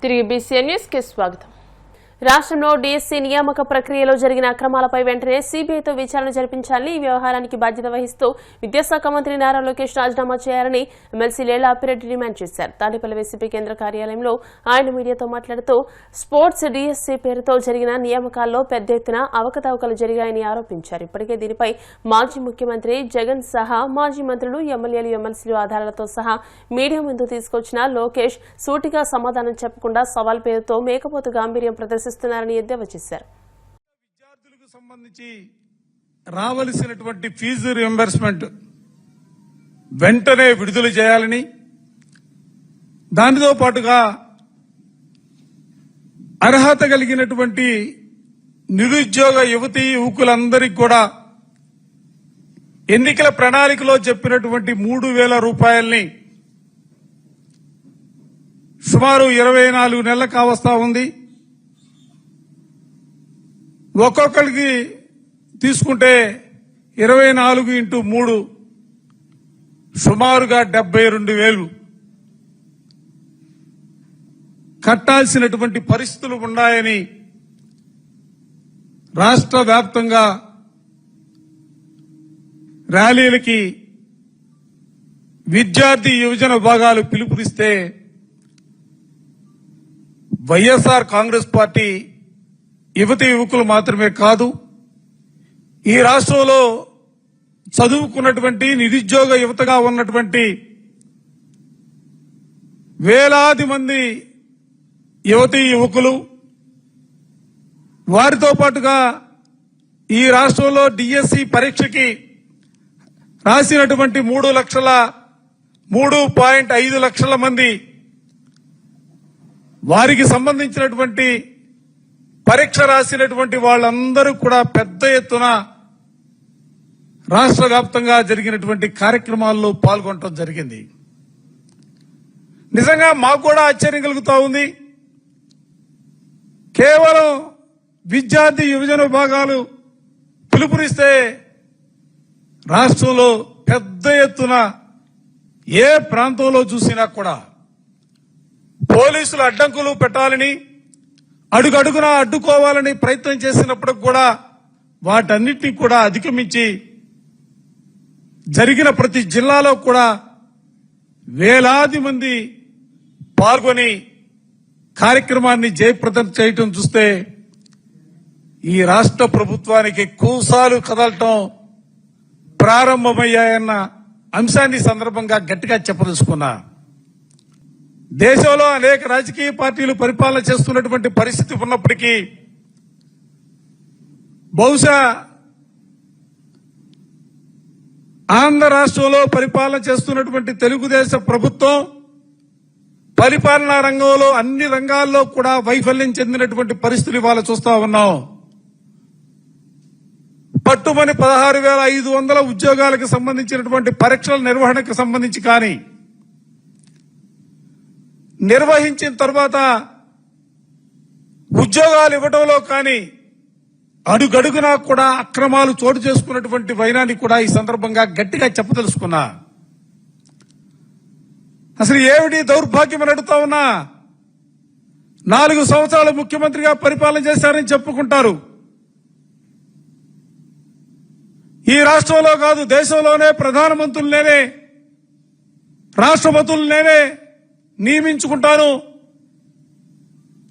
తిరిగి BCN news కి స్వాగతం. రాష్ట్రంలో డీఎస్సీ నియామక ప్రక్రియలో జరిగిన అక్రమాలపై వెంటనే సీబీఐతో విచారణ జరిపించాలని, ఈ వ్యవహారానికి బాధ్యత వహిస్తూ విద్యాశాఖ మంత్రి నారా లోకేష్ రాజీనామా చేయాలని ఎమ్మెల్సీ లేళ్ల అప్పిరెడ్డి డిమాండ్ చేశారు. తాడేపల్లి వైసీపీ కేంద్ర కార్యాలయంలో ఆయన మీడియాతో మాట్లాడుతూ స్పోర్ట్స్ డీఎస్సీ పేరుతో జరిగిన నియామకాల్లో పెద్ద ఎత్తున అవకతవకలు జరిగాయని ఆరోపించారు. ఇప్పటికే దీనిపై మాజీ ముఖ్యమంత్రి జగన్ సహా మాజీ మంత్రులు, ఎమ్మెల్యేలు, ఎమ్మెల్సీలు ఆధారాలతో సహా మీడియా ముందు తీసుకొచ్చిన లోకేష్ సూటిగా సమాధానం చెప్పకుండా సవాల్ పేరుతో మేకపోతు గాంభీర్యం ప్రదర్శిస్తున్నారని ఎద్దేవా చేశారు. విద్యార్థులకు సంబంధించి రావాల్సినటువంటి ఫీజు రియంబర్స్మెంట్ వెంటనే విడుదల చేయాలని, దానితో పాటుగా అర్హత కలిగినటువంటి నిరుద్యోగ యువతీ యువకులందరికీ కూడా ఎన్నికల ప్రణాళికలో చెప్పినటువంటి 3,000 రూపాయల్ని సుమారు 24 నెలలు కావస్తా ఉంది. ఒక్కొక్కరికి తీసుకుంటే 24 × 3 సుమారుగా 72,000 కట్టాల్సినటువంటి పరిస్థితులు ఉన్నాయని రాష్ట్ర వ్యాప్తంగా ర్యాలీలకి విద్యార్థి యువజన విభాగాలు పిలుపునిస్తే వైఎస్ఆర్ కాంగ్రెస్ పార్టీ యువతి యువకులు మాత్రమే కాదు, ఈ రాష్ట్రంలో చదువుకున్నటువంటి నిరుద్యోగ యువతగా ఉన్నటువంటి వేలాది మంది యువతీ యువకులు, వారితో పాటుగా ఈ రాష్ట్రంలో డిఎస్సి పరీక్షకి రాసినటువంటి 3.5 లక్షల మంది, వారికి సంబంధించినటువంటి పరీక్ష రాసినటువంటి వాళ్ళందరూ కూడా పెద్ద ఎత్తున రాష్ట్ర వ్యాప్తంగా జరిగినటువంటి కార్యక్రమాల్లో పాల్గొనడం జరిగింది. నిజంగా మాకు కూడా ఆశ్చర్యం కలుగుతా ఉంది. కేవలం విద్యార్థి యువజన విభాగాలు పిలుపునిస్తే రాష్ట్రంలో పెద్ద ఎత్తున ఏ ప్రాంతంలో చూసినా కూడా పోలీసులు అడ్డంకులు పెట్టాలని, అడుగడుగునా అడ్డుకోవాలని ప్రయత్నం చేసినప్పుడు కూడా వాటన్నిటినీ కూడా అధిగమించి జరిగిన ప్రతి జిల్లాలో కూడా వేలాది మంది పాల్గొని కార్యక్రమాన్ని జయప్రదం చేయటం చూస్తే ఈ రాష్ట్ర ప్రభుత్వానికి కూసాలు కదలటం ప్రారంభమయ్యాయన్న అంశాన్ని సందర్భంగా గట్టిగా చెప్పదలుచుకున్నా. దేశంలో అనేక రాజకీయ పార్టీలు పరిపాలన చేస్తున్నటువంటి పరిస్థితి ఉన్నప్పటికీ బహుశా ఆంధ్ర రాష్ట్రంలో పరిపాలన చేస్తున్నటువంటి తెలుగుదేశం ప్రభుత్వం పరిపాలనా రంగంలో అన్ని రంగాల్లో కూడా వైఫల్యం చెందినటువంటి పరిస్థితులు ఇవాళ చూస్తా ఉన్నాం. పట్టుమని 16,500 ఉద్యోగాలకు సంబంధించినటువంటి పరీక్షల నిర్వహణకు సంబంధించి కానీ, నిర్వహించిన తర్వాత ఉద్యోగాలు ఇవ్వడంలో కానీ అడుగడుగునా కూడా అక్రమాలు చోటు చేసుకున్నటువంటి వైనాన్ని కూడా ఈ సందర్భంగా గట్టిగా చెప్పదలుచుకున్నా. అసలు ఏమిటి దౌర్భాగ్యం అని అడుగుతా ఉన్నా. 4 సంవత్సరాలు ముఖ్యమంత్రిగా పరిపాలన చేశారని చెప్పుకుంటారు. ఈ రాష్ట్రంలో కాదు, దేశంలోనే ప్రధానమంత్రులనే, రాష్ట్రపతులనే నియమించుకుంటాను,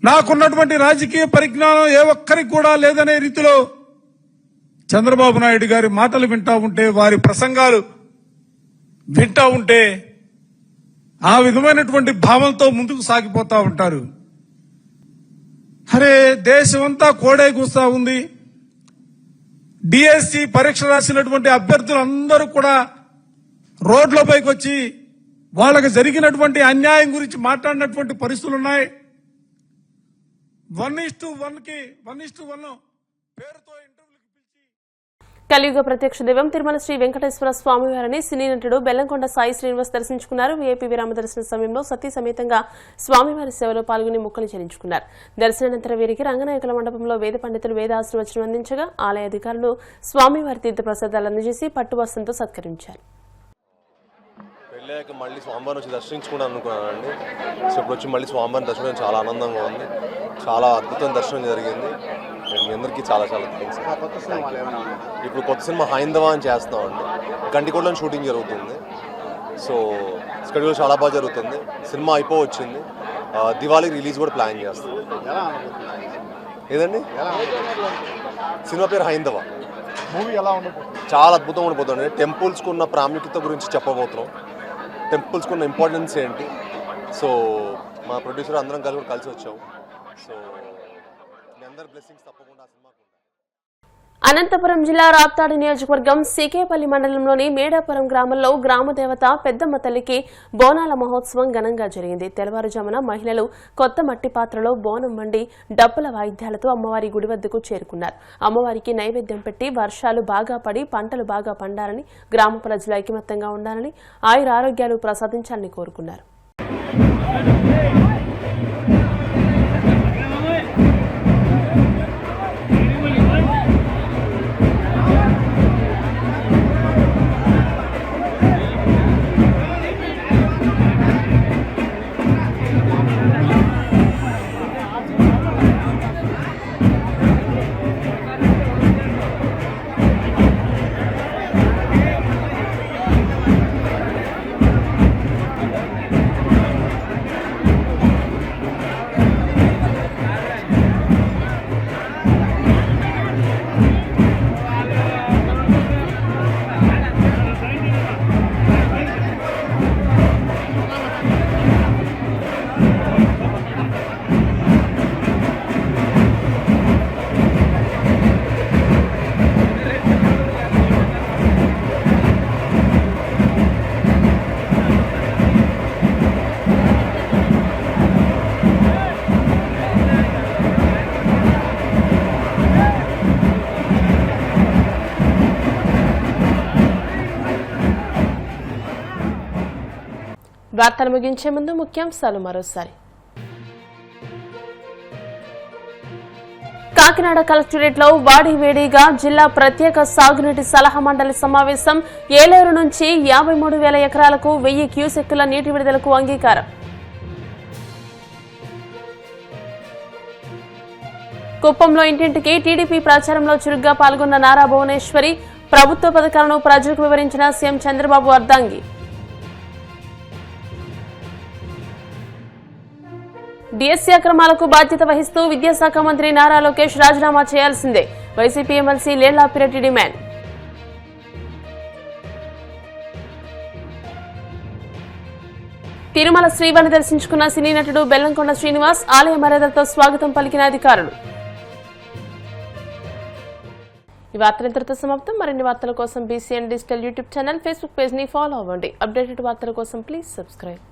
నాకున్నటువంటి రాజకీయ పరిజ్ఞానం ఏ ఒక్కరికి కూడా లేదనే రీతిలో చంద్రబాబు నాయుడు గారి మాటలు వింటా ఉంటే, వారి ప్రసంగాలు వింటా ఉంటే ఆ విధమైనటువంటి భావంతో ముందుకు సాగిపోతా ఉంటారు. అరే, దేశమంతా కోడే కూస్తా ఉంది. డిఎస్సి పరీక్ష రాసినటువంటి అభ్యర్థులందరూ కూడా రోడ్లపైకి వచ్చి వాళ్ళకి జరిగినటువంటి అన్యాయం గురించి మాట్లాడినటువంటి పరిస్థితులు ఉన్నాయి. 1:1 పేరుతో ఇంటర్వ్యూలకు పిలిచి కలియుగ ప్రత్యక్ష దైవం తిరుమల శ్రీ వెంకటేశ్వర స్వామి వారిని సినీ నటుడు బెల్లంకొండ సాయి శ్రీనివాస్ దర్శించుకున్నారు. వీఐపీ విరామ దర్శన సమయంలో సతీ సమేతంగా స్వామివారి సేవలో పాల్గొని మొక్కలు చెల్లించుకున్నారు. దర్శనానంతరం వీరికి రంగనాయకుల మండపంలో వేద పండితులు వేదాశీర్వచనం అందించగా ఆలయ అధికారులు స్వామివారి తీర్థ ప్రసాదాలు అందజేసి పట్టువస్త్రంతో సత్కరించారు. వెళ్ళాక మళ్ళీ స్వామివారిని వచ్చి దర్శించుకుంటాను అనుకున్నానండి. సో ఇప్పుడు వచ్చి మళ్ళీ స్వామివారిని దర్శించడం చాలా ఆనందంగా ఉంది. చాలా అద్భుతమైన దర్శనం జరిగింది. మీ అందరికీ చాలా చాలా థ్యాంక్స్. ఇప్పుడు కొత్త సినిమా హైందవ అని చేస్తున్నామండి. గండికోటలో షూటింగ్ జరుగుతుంది. సో షెడ్యూల్ చాలా బాగా జరుగుతుంది. సినిమా అయిపోవచ్చింది. దివాళీ రిలీజ్ కూడా ప్లాన్ చేస్తాం. ఏదండి సినిమా పేరు హైందవ. మూవీ ఎలా ఉండబోతుంది? చాలా అద్భుతంగా ఉండిపోతుంది. టెంపుల్స్కి ఉన్న ప్రాముఖ్యత గురించి చెప్పబోతున్నాం. టెంపుల్స్కి ఉన్న ఇంపార్టెన్స్ ఏంటి. సో మా ప్రొడ్యూసర్ అందరం కలిసి వచ్చాం. సో మీ అందరి బ్లెస్సింగ్స్ తప్పకుండా సినిమాకు. అనంతపురం జిల్లా రాప్తాడు నియోజకవర్గం సికేపల్లి మండలంలోని మేడాపురం గ్రామంలో గ్రామదేవత పెద్దమ్మ తల్లికి బోనాల మహోత్సవం ఘనంగా జరిగింది. తెల్లవారుజామున మహిళలు కొత్త మట్టి పాత్రలో బోనం వండి డప్పుల వాయిద్యాలతో అమ్మవారి గుడి వద్దకు చేరుకున్నారు. అమ్మవారికి నైవేద్యం పెట్టి వర్షాలు బాగా పడి పంటలు బాగా పండాలని, గ్రామ ప్రజలు ఐకమత్యంగా ఉండాలని, ఆయురారోగ్యాలు ప్రసాదించాలని కోరుకున్నారు. వార్తలు ముగించే ముందు ముఖ్యాంశాలు మరోసారి. కాకినాడ కలెక్టరేట్లో వాడివేడిగా జిల్లా ప్రత్యేక సాగునీటి సలహా మండలి సమావేశం. ఏలేరు నుంచి 53,000 ఎకరాలకు 1000 క్యూసెక్కుల నీటి విడుదలకు అంగీకారం. కుప్పంలో ఇంటింటికి టీడీపీ ప్రచారంలో చురుగ్గా పాల్గొన్న నారా భువనేశ్వరి. ప్రభుత్వ పథకాలను ప్రజలకు వివరించిన సీఎం చంద్రబాబు అర్ధాంగి. డిఎస్సీ అక్రమాలకు బాధ్యత వహిస్తూ విద్యాశాఖ మంత్రి నారా లోకేష్ రాజీనామా చేయాల్సిందే. YCP MLC Lella Appi Reddy demand. Tirumala శ్రీవారిని దర్శించుకున్న సినీ నటుడు బెల్లంకొండ శ్రీనివాస్. ఆలయ మర్యాదలతో స్వాగతం పలికిన అధికారులు. ఈ వార్తలు ఇంతటితో సమాప్తం. మరిన్ని వార్తల కోసం BCN digital YouTube channel, Facebook page ని ఫాలో అవ్వండి. అప్డేటెడ్ వార్తల కోసం ప్లీజ్ సబ్స్క్రైబ్.